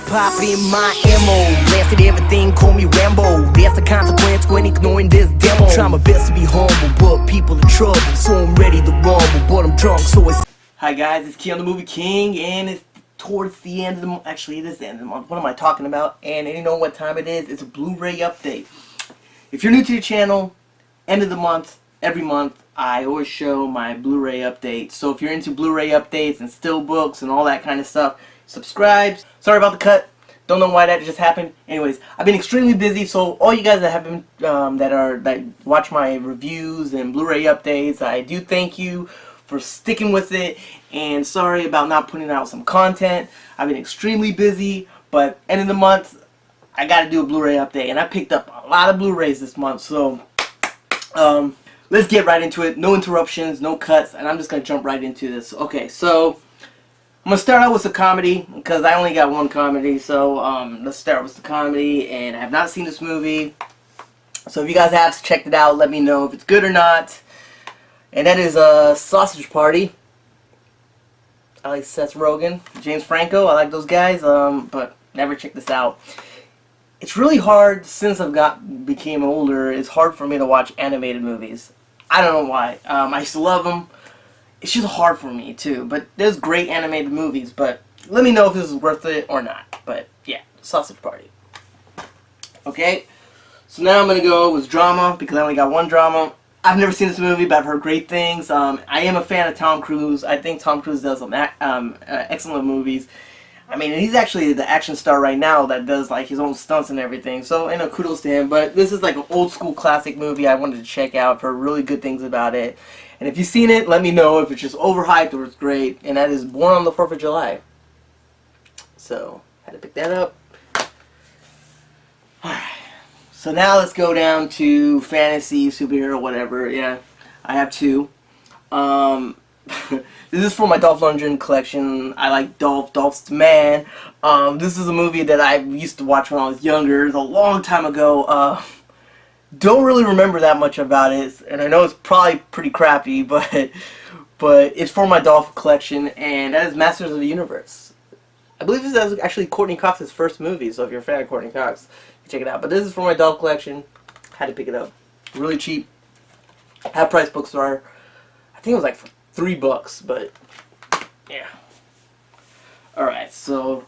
hip-hop in my MO. Lasted everything, call me Rambo. That's the consequence when ignoring this demo. Try my best to be humble, but people are trouble, so I'm ready to rumble, but I'm drunk, so it's... Hi guys, it's Key on the Movie King, and it's towards the end of the month. Actually, it is the end of the month. What am I talking about? And you know what time it is? It's a Blu-ray update. If you're new to the channel, end of the month, every month, I always show my Blu-ray updates. So if you're into Blu-ray updates and still books and all that kind of stuff, subscribe. Sorry about the cut. Don't know why that just happened. Anyways, I've been extremely busy, so all you guys that have been that watch my reviews and Blu-ray updates, I do thank you for sticking with it. And sorry about not putting out some content. I've been extremely busy, but end of the month, I got to do a Blu-ray update, and I picked up a lot of Blu-rays this month. So let's get right into it. No interruptions, no cuts, and I'm just gonna jump right into this. Okay, so I'm going to start out with a comedy, because I only got one comedy, so let's start with the comedy, and I have not seen this movie, so if you guys have checked it out, let me know if it's good or not, and that is Sausage Party. I like Seth Rogen, James Franco, I like those guys, but never checked this out. It's really hard, since became older, it's hard for me to watch animated movies. I don't know why. I used to love them. It's just hard for me too, but there's great animated movies, but let me know if this is worth it or not. But yeah, Sausage Party. Okay, so now I'm going to go with drama, because I only got one drama. I've never seen this movie, but I've heard great things. I am a fan of Tom Cruise. I think Tom Cruise does some excellent movies. I mean, he's actually the action star right now that does like his own stunts and everything, so you know, kudos to him. But this is like an old school classic movie I wanted to check out. I've heard really good things about it. And if you've seen it, let me know if it's just overhyped or it's great. And that is Born on the 4th of July. So, had to pick that up. Alright. So now let's go down to fantasy, superhero, whatever. Yeah, I have two. This is for my Dolph Lundgren collection. I like Dolph. Dolph's the man. This is a movie that I used to watch when I was younger. It was a long time ago. Don't really remember that much about it, and I know it's probably pretty crappy, but it's for my Dolph collection, and that is Masters of the Universe. I believe this is actually Courtney Cox's first movie, so if you're a fan of Courtney Cox, you can check it out. But this is for my Dolph collection. Had to pick it up. Really cheap. Half price bookstore. I think it was like for $3, but yeah. Alright, so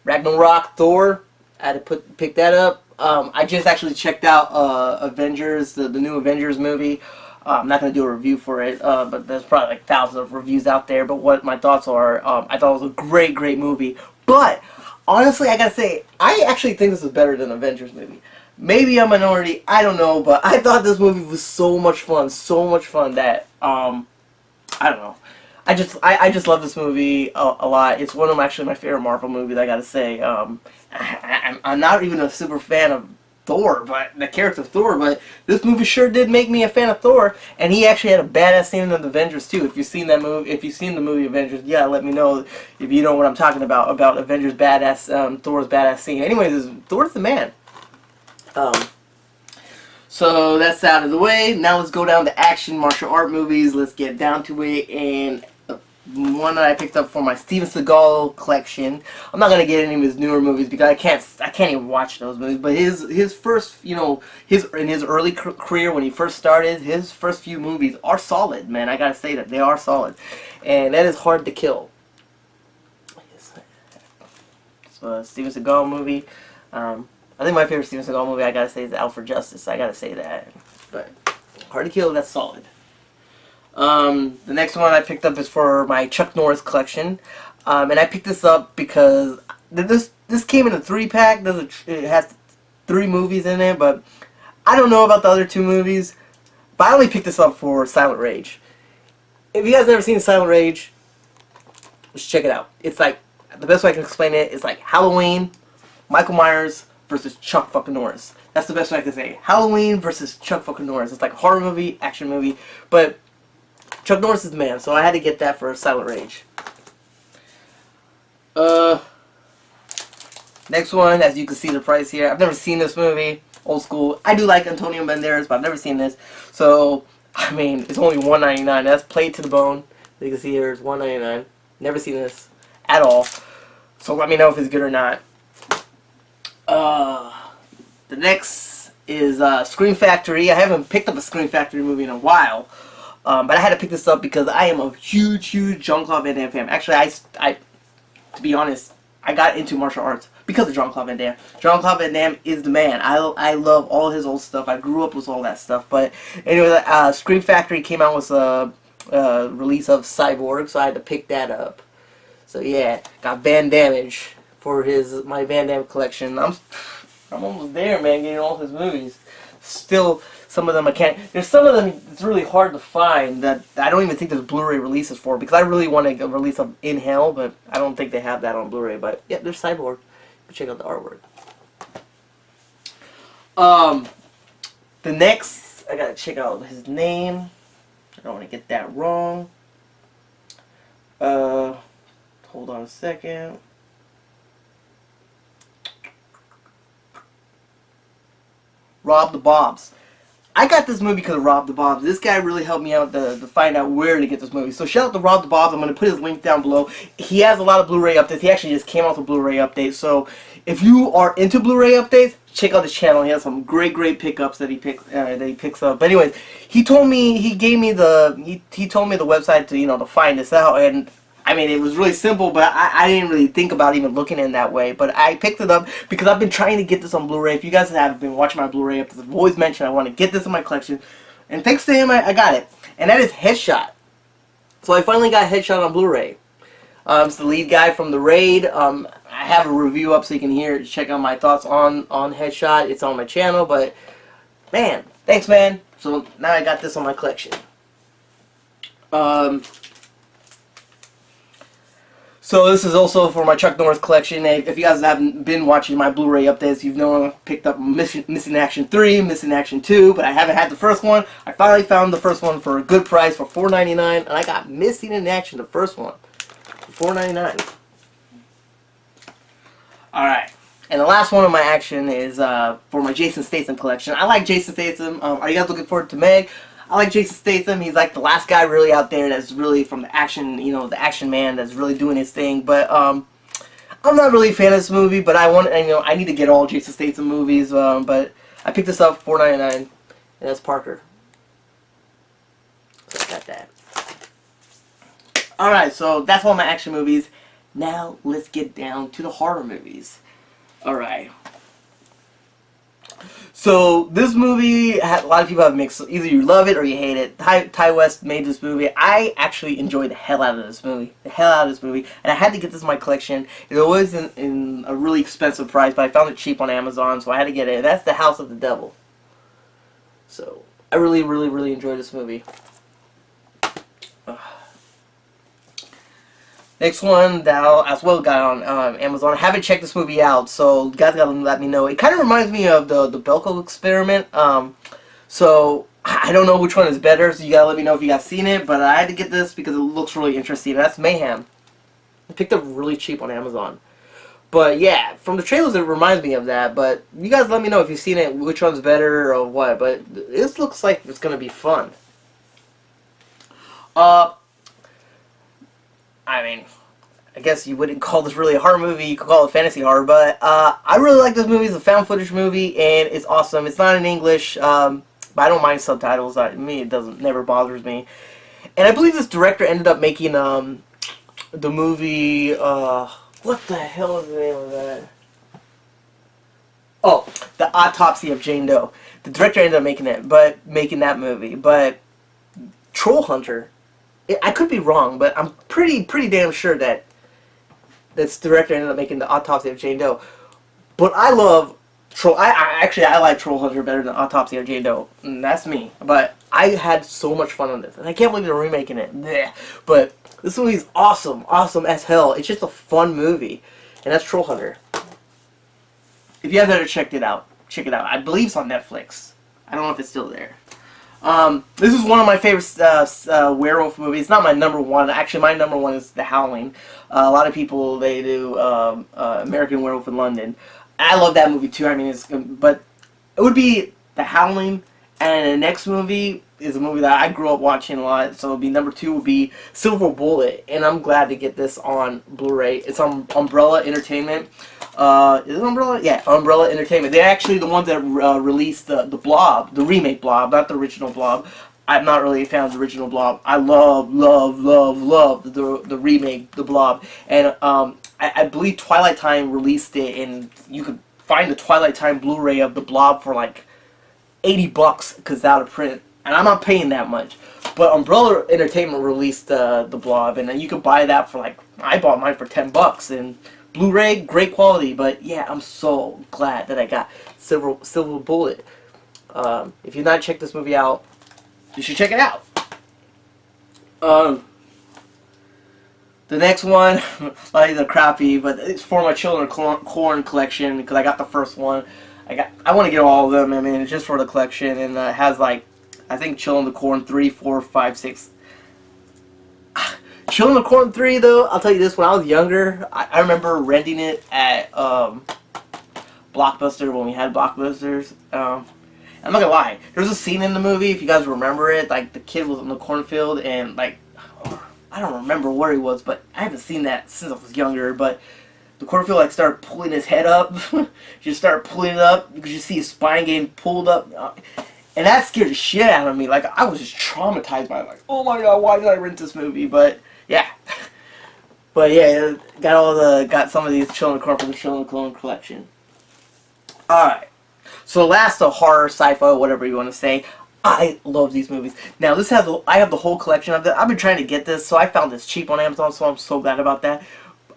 Ragnarok, Thor. I had to pick that up. I just actually checked out Avengers, the new Avengers movie. I'm not going to do a review for it, but there's probably like thousands of reviews out there. But what my thoughts are, I thought it was a great, great movie. But honestly, I gotta say, I actually think this is better than Avengers movie. Maybe I'm a minority, I don't know, but I thought this movie was so much fun that I don't know. I just love this movie a lot. It's one of my favorite Marvel movies, I gotta say. I'm not even a super fan of Thor, but the character of Thor, but this movie sure did make me a fan of Thor, and he actually had a badass scene in the Avengers too. If you've seen that movie, if you've seen the movie Avengers, yeah, let me know if you know what I'm talking about Avengers badass, Thor's badass scene. Anyways, Thor's the man. So that's out of the way. Now let's go down to action martial art movies. Let's get down to it. And one that I picked up for my Steven Seagal collection. I'm not gonna get any of his newer movies because I can't even watch those movies. But his first, you know, in his early career when he first started, his first few movies are solid, man. I gotta say that they are solid, and that is Hard to Kill. So a Steven Seagal movie. I think my favorite Steven Seagal movie, I gotta say, is Out for Justice. I gotta say that. But Hard to Kill, that's solid. The next one I picked up is for my Chuck Norris collection. And I picked this up because this came in a 3-pack. It has 3 movies in it, but I don't know about the other 2 movies. But I only picked this up for Silent Rage. If you guys never seen Silent Rage, let's check it out. It's like, the best way I can explain it is like Halloween, Michael Myers versus Chuck fucking Norris. That's the best way I can say it. Halloween versus Chuck fucking Norris. It's like a horror movie, action movie, but Chuck Norris is the man, so I had to get that for Silent Rage. Next one, as you can see the price here. I've never seen this movie. Old school. I do like Antonio Banderas, but I've never seen this. So, I mean, it's only $1.99. That's Played to the Bone. As you can see here, it's $1.99. Never seen this at all. So let me know if it's good or not. Uh, the next is Scream Factory. I haven't picked up a Scream Factory movie in a while, but I had to pick this up because I am a huge Jean-Claude Van Damme fan. Actually, to be honest, I got into martial arts because of Jean-Claude Van Damme. Jean-Claude Van Damme is the man. I love all his old stuff. I grew up with all that stuff. But anyway, Scream Factory came out with a release of Cyborg, so I had to pick that up. So yeah, got Van Dammage for my Van Damme collection. I'm almost there, man, getting all his movies. Still, some of them I can't. There's some of them it's really hard to find that I don't even think there's Blu-ray releases for, because I really want to release of In Hell, but I don't think they have that on Blu-ray. But yeah, there's Cyborg. Check out the artwork. The next, I gotta check out his name. I don't want to get that wrong. Hold on a second. Rob the Bobs. I got this movie because of Rob the Bobs. This guy really helped me out to find out where to get this movie. So shout out to Rob the Bobs. I'm going to put his link down below. He has a lot of Blu-ray updates. He actually just came out with a Blu-ray update. So if you are into Blu-ray updates, check out his channel. He has some great pickups that he picks up. But anyways, he told me he told me the website to to find this out, and I mean, it was really simple, but I didn't really think about even looking in that way. But I picked it up because I've been trying to get this on Blu-ray. If you guys have been watching my Blu-ray updates, I've always mentioned I want to get this in my collection. And thanks to him, I got it. And that is Headshot. So I finally got Headshot on Blu-ray. It's the lead guy from The Raid. I have a review up so you can check out my thoughts on Headshot. It's on my channel, but man, thanks, man. So now I got this on my collection. So this is also for my Chuck Norris collection. If you guys haven't been watching my Blu-ray updates, you've known I picked up Missing Action 3, Missing Action 2, but I haven't had the first one. I finally found the first one for a good price for $4.99, and I got Missing in Action, the first one, for $4.99. Alright, and the last one of my action is for my Jason Statham collection. I like Jason Statham. Are you guys looking forward to Meg? I like Jason Statham. He's like the last guy really out there that's really from the action, the action man that's really doing his thing. But I'm not really a fan of this movie. But I need to get all Jason Statham movies. But I picked this up $4.99, and that's Parker. So I got that. All right, so that's all my action movies. Now let's get down to the horror movies. All right. So this movie, a lot of people have mixed. Either you love it or you hate it. Ty West made this movie. I actually enjoyed the hell out of this movie. And I had to get this in my collection. It was in a really expensive price, but I found it cheap on Amazon, so I had to get it. And that's The House of the Devil. So I really enjoyed this movie. Next one that I as well got on Amazon. I haven't checked this movie out, so you guys gotta let me know. It kind of reminds me of the Belko Experiment. So I don't know which one is better, so you gotta let me know if you guys seen it. But I had to get this because it looks really interesting. And that's Mayhem. I picked up really cheap on Amazon. But yeah, from the trailers it reminds me of that. But you guys let me know if you've seen it, which one's better or what. But this looks like it's gonna be fun. I mean, I guess you wouldn't call this really a horror movie. You could call it fantasy horror, but I really like this movie. It's a found footage movie, and it's awesome. It's not in English, but I don't mind subtitles. It never bothers me. And I believe this director ended up making the movie. What the hell is the name of that? Oh, The Autopsy of Jane Doe. The director ended up making that movie, but Troll Hunter. I could be wrong, but I'm pretty damn sure that this director ended up making The Autopsy of Jane Doe. But I love Troll. I like Troll Hunter better than Autopsy of Jane Doe. And that's me. But I had so much fun on this, and I can't believe they're remaking it. Blech. But this movie's awesome as hell. It's just a fun movie, and that's Troll Hunter. If you haven't ever checked it out, check it out. I believe it's on Netflix. I don't know if it's still there. This is one of my favorite werewolf movies. It's not my number one. Actually, my number one is The Howling. A lot of people, they do American Werewolf in London. I love that movie too. I mean, but it would be The Howling, and the next movie is a movie that I grew up watching a lot. So it'll be number 2 would be Silver Bullet, and I'm glad to get this on Blu-ray. It's on Umbrella Entertainment. Is it Umbrella? Yeah, Umbrella Entertainment. They're actually the ones that released the Blob, the remake Blob, not the original Blob. I'm not really a fan of the original Blob. I love the remake, the Blob, and I believe Twilight Time released it, and you could find the Twilight Time Blu-ray of the Blob for like $80 because it's out of print, and I'm not paying that much. But Umbrella Entertainment released the Blob, and then you could buy that for like, I bought mine for $10, and Blu-ray, great quality. But yeah, I'm so glad that I got Silver Bullet. If you've not checked this movie out, you should check it out. The next one, like, these are crappy, but it's for my Children of Corn collection because I got the first one. I want to get all of them. I mean, it's just for the collection, and it has like, I think Children of Corn 3, 4, 5, 6. Children of Corn 3 though, I'll tell you this: when I was younger, I remember renting it at Blockbuster when we had Blockbusters. I'm not gonna lie, there's a scene in the movie, if you guys remember it, like the kid was in the cornfield and like, I don't remember where he was, but I haven't seen that since I was younger, but the cornfield like started pulling his head up. Just started pulling it up because you see his spine getting pulled up, and that scared the shit out of me. Like, I was just traumatized by it. Like, oh my god, why did I rent this movie? But yeah, got some of these Children of Corn from the Children of Corn collection. All right. So last, the horror, sci-fi, whatever you want to say. I love these movies. Now this I have the whole collection of them. I've been trying to get this, so I found this cheap on Amazon, so I'm so glad about that.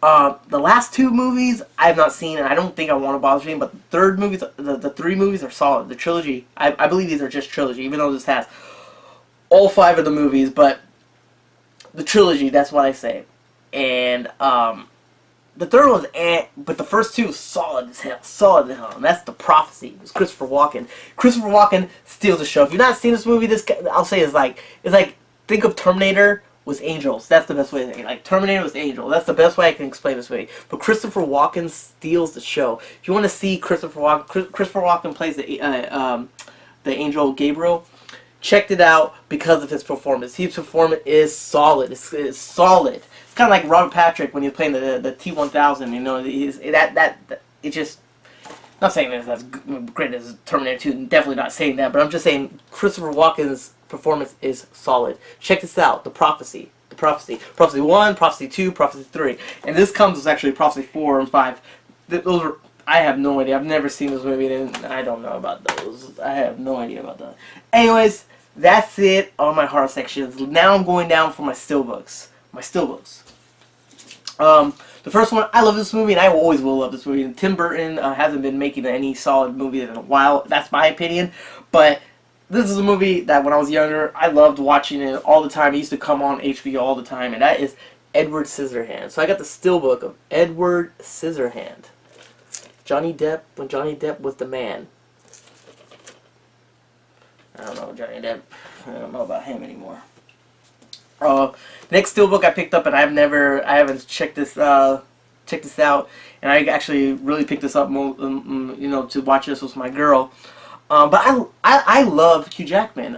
The last 2 movies I have not seen, and I don't think I want to bother seeing. But the third movies, the 3 movies are solid. The trilogy, I believe these are just trilogy, even though this has all 5 of the movies. But the trilogy, that's what I say. And the third one's but the first 2 solid as hell, and that's The Prophecy. It's Christopher Walken. Christopher Walken steals the show. If you've not seen this movie, I'll say it's like think of Terminator with angels. That's the best way to say it. Like Terminator with angels. That's the best way I can explain this movie. But Christopher Walken steals the show. If you want to see Christopher Walken plays the angel Gabriel. Checked it out because of his performance. His performance is solid. It's solid. It's kind of like Robert Patrick when he was playing the T-1000. You know, it just. Not saying that that's great as Terminator 2. Definitely not saying that. But I'm just saying Christopher Walken's performance is solid. Check this out. The Prophecy. The Prophecy. Prophecy 1, Prophecy 2, Prophecy 3, and this comes as actually Prophecy 4 and 5. Those are. I have no idea. I've never seen this movie, and I don't know about those. I have no idea about that. Anyways, that's it on my horror sections. Now I'm going down for my steelbooks. The first one, I love this movie, and I always will love this movie. And Tim Burton hasn't been making any solid movies in a while. That's my opinion. But this is a movie that when I was younger, I loved watching it all the time. It used to come on HBO all the time, and that is Edward Scissorhands. So I got the steelbook of Edward Scissorhands. Johnny Depp, when Johnny Depp was the man. I don't know Johnny Depp. I don't know about him anymore. Next steelbook I picked up, and I haven't checked this out, and I actually really picked this up, you know, to watch this with my girl. But I love Hugh Jackman,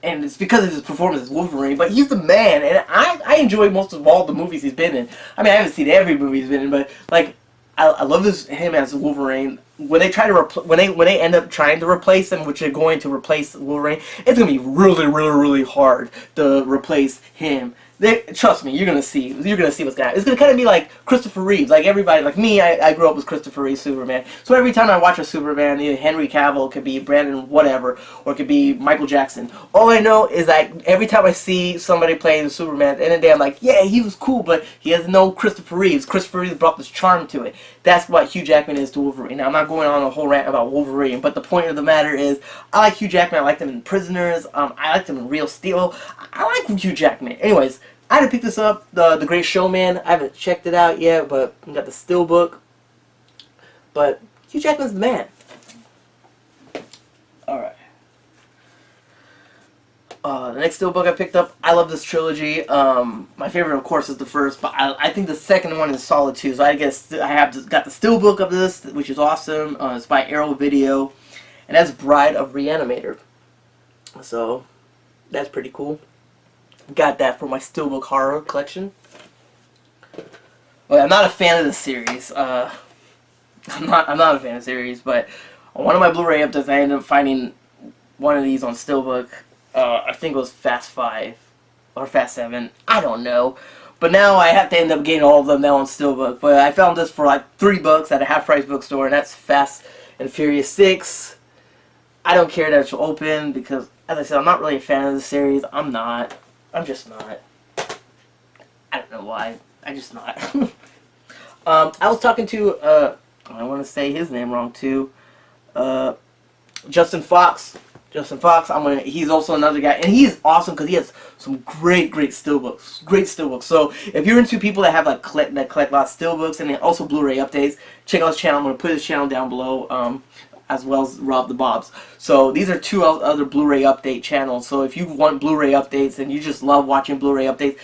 and it's because of his performance as Wolverine. But he's the man, and I enjoy most of all the movies he's been in. I mean, I haven't seen every movie he's been in, but like I love him as Wolverine. When they try to when they end up trying to replace him, which they're going to replace Wolverine, it's gonna be really hard to replace him. Trust me, you're gonna see what's gonna happen. It's gonna kind of be like Christopher Reeves. Like everybody, like me, I grew up with Christopher Reeves Superman. So every time I watch a Superman, either Henry Cavill, it could be Brandon whatever, or it could be Michael Jackson. All I know is that every time I see somebody playing Superman, at the end of the day, I'm like, yeah, he was cool, but he has no Christopher Reeves. Christopher Reeves brought this charm to it. That's what Hugh Jackman is to Wolverine. Now, I'm not going on a whole rant about Wolverine, but the point of the matter is, I like Hugh Jackman. I liked him in Prisoners. I liked him in Real Steel. I like Hugh Jackman. Anyways, I had to pick this up, The Great Showman. I haven't checked it out yet, but I got the Steelbook. But Hugh Jackman's the man. Alright. The next Steelbook I picked up, I love this trilogy. My favorite, of course, is the first, but I think the second one is solid too. So I guess got the Steelbook of this, which is awesome. It's by Arrow Video, and that's Bride of Reanimator. So That's pretty cool. Got that for my Steelbook horror collection. Well, I'm not a fan of the series. I'm not a fan of the series, but on one of my Blu-ray updates, I ended up finding one of these on Steelbook. I think it was Fast 5 or Fast 7. I don't know. But now I have to end up getting all of them now on Steelbook. But I found this for like $3 at a half-price bookstore, and that's Fast and Furious 6. I don't care that it's open because, as I said, I'm not really a fan of the series. I'm not. I'm just not. I don't know why. I'm just not. I was talking to, I want to say his name wrong too, Justin Fox. Justin Fox, he's also another guy, and he's awesome because he has some great steelbooks. Great steelbooks. So if you're into people that have like collect lots of steelbooks and then also Blu-ray updates, check out his channel. I'm going to put his channel down below, as well as Rob the Bob's. So these are two other Blu-ray update channels. So if you want Blu-ray updates and you just love watching Blu-ray updates,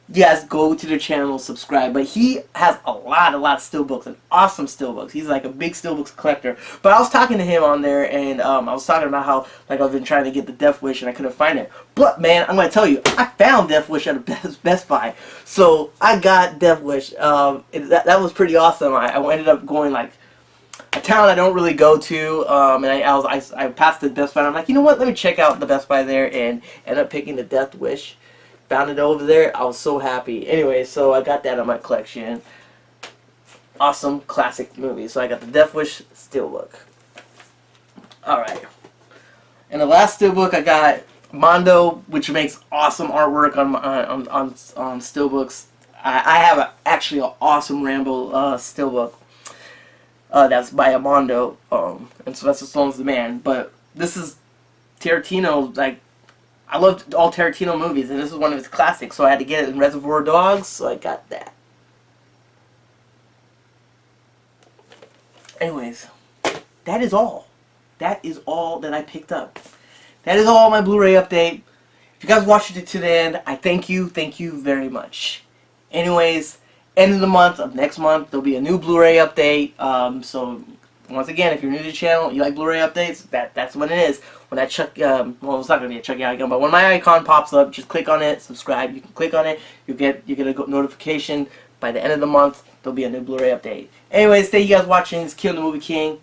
yes, go to their channel, subscribe. But he has a lot of steelbooks, and awesome steelbooks. He's like a big steelbooks collector. But I was talking to him on there, and I was talking about how like I've been trying to get the Death Wish and I couldn't find it. But man, I'm gonna tell you, I found Death Wish at a Best Buy. So I got Death Wish. That was pretty awesome. I ended up going like a town I don't really go to, and I passed the Best Buy, and I'm like, you know what? Let me check out the Best Buy there, and ended up picking the Death Wish. Found it over there. I was so happy. Anyway, so I got that in my collection. Awesome classic movie. So I got the Death Wish Steelbook. Alright. And the last Steelbook I got Mondo, which makes awesome artwork on Steelbooks. I have actually an awesome Rambo Steelbook. That's by Mondo. And Sylvester Stallone's the man. But this is Tarantino, like, I loved all Tarantino movies, and this is one of his classics, so I had to get it in Reservoir Dogs, so I got that. Anyways, that is all. That is all that I picked up. That is all my Blu-ray update. If you guys watched it to the end, I thank you very much. Anyways, end of the month, of next month, there'll be a new Blu-ray update, so once again, if you're new to the channel, you like Blu-ray updates, that's what it is. When that well, it's not going to be a Chucky icon, but when my icon pops up, just click on it, subscribe. You can click on it, you get a notification. By the end of the month, there'll be a new Blu-ray update. Anyways, thank you guys for watching. It's Kill the Movie King.